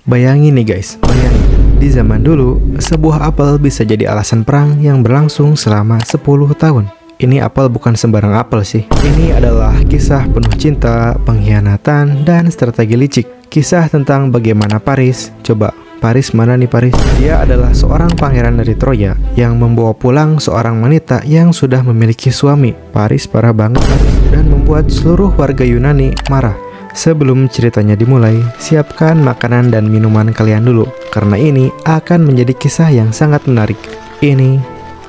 Bayangin nih guys, bayangin. Di zaman dulu, sebuah apel bisa jadi alasan perang yang berlangsung selama 10 tahun. Ini apel bukan sembarang apel sih. Ini adalah kisah penuh cinta, pengkhianatan, dan strategi licik. Kisah tentang bagaimana Paris, coba Paris mana nih Paris? Dia adalah seorang pangeran dari Troya yang membawa pulang seorang wanita yang sudah memiliki suami. Paris parah banget dan membuat seluruh warga Yunani marah. Sebelum ceritanya dimulai, siapkan makanan dan minuman kalian dulu, karena ini akan menjadi kisah yang sangat menarik. Ini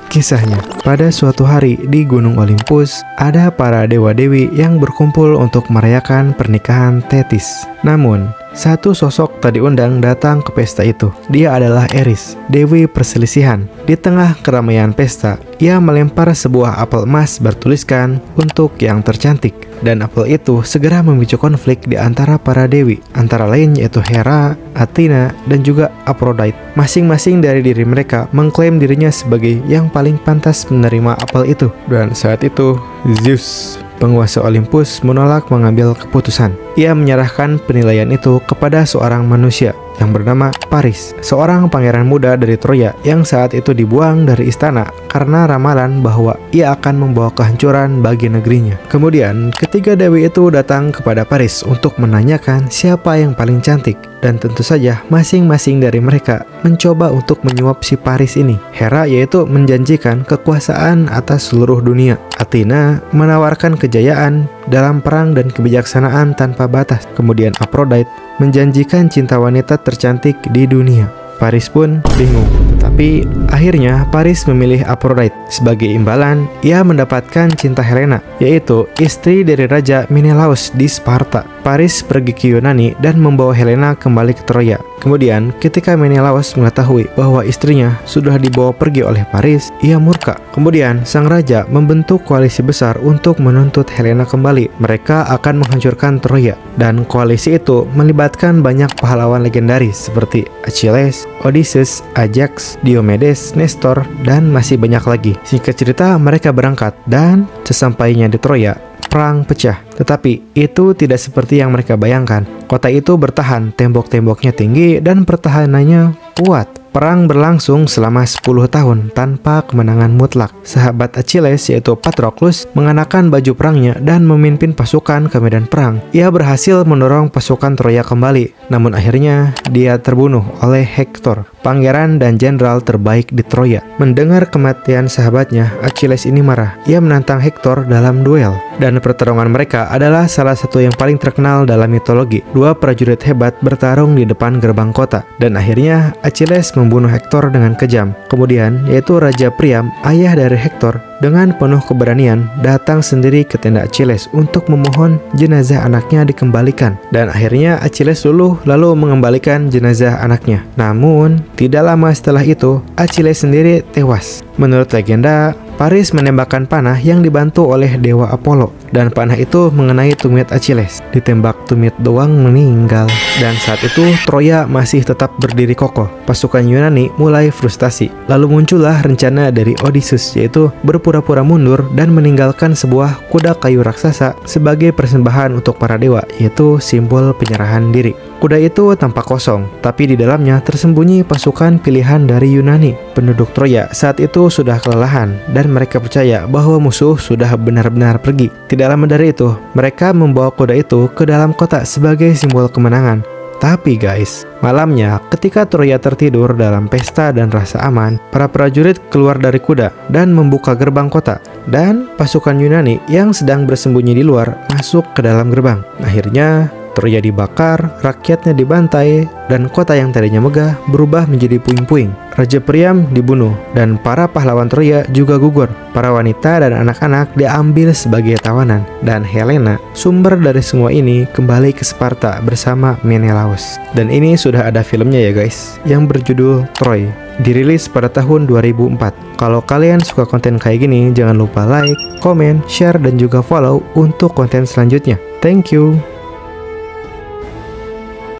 kisahnya. Pada suatu hari di Gunung Olympus, ada para dewa-dewi yang berkumpul untuk merayakan pernikahan Thetis. Namun, satu sosok tak diundang datang ke pesta itu. Dia adalah Eris, dewi perselisihan. Di tengah keramaian pesta, ia melempar sebuah apel emas bertuliskan untuk yang tercantik. Dan apel itu segera memicu konflik di antara para dewi, antara lain yaitu Hera, Athena, dan juga Aphrodite. Masing-masing dari diri mereka mengklaim dirinya sebagai yang paling pantas menerima apel itu. Dan saat itu, Zeus, penguasa Olympus, menolak mengambil keputusan. Ia menyerahkan penilaian itu kepada seorang manusia yang bernama Paris, seorang pangeran muda dari Troya yang saat itu dibuang dari istana karena ramalan bahwa ia akan membawa kehancuran bagi negerinya. Kemudian, ketiga dewi itu datang kepada Paris untuk menanyakan siapa yang paling cantik, dan tentu saja masing-masing dari mereka mencoba untuk menyuap si Paris ini. Hera yaitu menjanjikan kekuasaan atas seluruh dunia. Athena menawarkan kejayaan dalam perang dan kebijaksanaan tanpa batas. Kemudian Aphrodite menjanjikan cinta wanita tercantik di dunia. Paris pun bingung, tetapi akhirnya Paris memilih Aphrodite. Sebagai imbalan, ia mendapatkan cinta Helena, yaitu istri dari Raja Menelaus di Sparta. Paris pergi ke Yunani dan membawa Helena kembali ke Troya. Kemudian, ketika Menelaus mengetahui bahwa istrinya sudah dibawa pergi oleh Paris, ia murka. Kemudian, sang raja membentuk koalisi besar untuk menuntut Helena kembali. Mereka akan menghancurkan Troya, dan koalisi itu melibatkan banyak pahlawan legendaris seperti Achilles, Odysseus, Ajax, Diomedes, Nestor, dan masih banyak lagi. Singkat cerita, mereka berangkat dan sesampainya di Troya, perang pecah. Tetapi itu tidak seperti yang mereka bayangkan. Kota itu bertahan, tembok-temboknya tinggi dan pertahanannya kuat. Perang berlangsung selama 10 tahun tanpa kemenangan mutlak. Sahabat Achilles yaitu Patroclus mengenakan baju perangnya dan memimpin pasukan ke medan perang. Ia berhasil mendorong pasukan Troya kembali. Namun akhirnya dia terbunuh oleh Hektor, pangeran dan jenderal terbaik di Troya. Mendengar kematian sahabatnya, Achilles ini marah. Ia menantang Hektor dalam duel. Dan pertarungan mereka adalah salah satu yang paling terkenal dalam mitologi. Dua prajurit hebat bertarung di depan gerbang kota. Dan akhirnya Achilles membunuh Hektor dengan kejam. Kemudian yaitu Raja Priam, ayah dari Hektor, dengan penuh keberanian datang sendiri ke tenda Achilles untuk memohon jenazah anaknya dikembalikan. Dan akhirnya Achilles luluh lalu mengembalikan jenazah anaknya. Namun tidak lama setelah itu Achilles sendiri tewas. Menurut legenda, Paris menembakkan panah yang dibantu oleh dewa Apollo, dan panah itu mengenai tumit Achilles. Ditembak tumit doang meninggal. Dan saat itu Troya masih tetap berdiri kokoh. Pasukan Yunani mulai frustasi. Lalu muncullah rencana dari Odysseus, yaitu berpura-pura mundur dan meninggalkan sebuah kuda kayu raksasa sebagai persembahan untuk para dewa, yaitu simbol penyerahan diri. Kuda itu tampak kosong, tapi di dalamnya tersembunyi pasukan pilihan dari Yunani. Penduduk Troya saat itu sudah kelelahan dan mereka percaya bahwa musuh sudah benar-benar pergi. Tidak lama dari itu, mereka membawa kuda itu ke dalam kota sebagai simbol kemenangan. Tapi guys, malamnya ketika Troya tertidur dalam pesta dan rasa aman, para prajurit keluar dari kuda dan membuka gerbang kota. Dan pasukan Yunani yang sedang bersembunyi di luar masuk ke dalam gerbang. Akhirnya Troya dibakar, rakyatnya dibantai, dan kota yang tadinya megah berubah menjadi puing-puing. Raja Priam dibunuh, dan para pahlawan Troya juga gugur. Para wanita dan anak-anak diambil sebagai tawanan, dan Helena, sumber dari semua ini, kembali ke Sparta bersama Menelaus. Dan ini sudah ada filmnya ya guys, yang berjudul Troy. Dirilis pada tahun 2004. Kalau kalian suka konten kayak gini, jangan lupa like, komen, share, dan juga follow untuk konten selanjutnya. Thank you.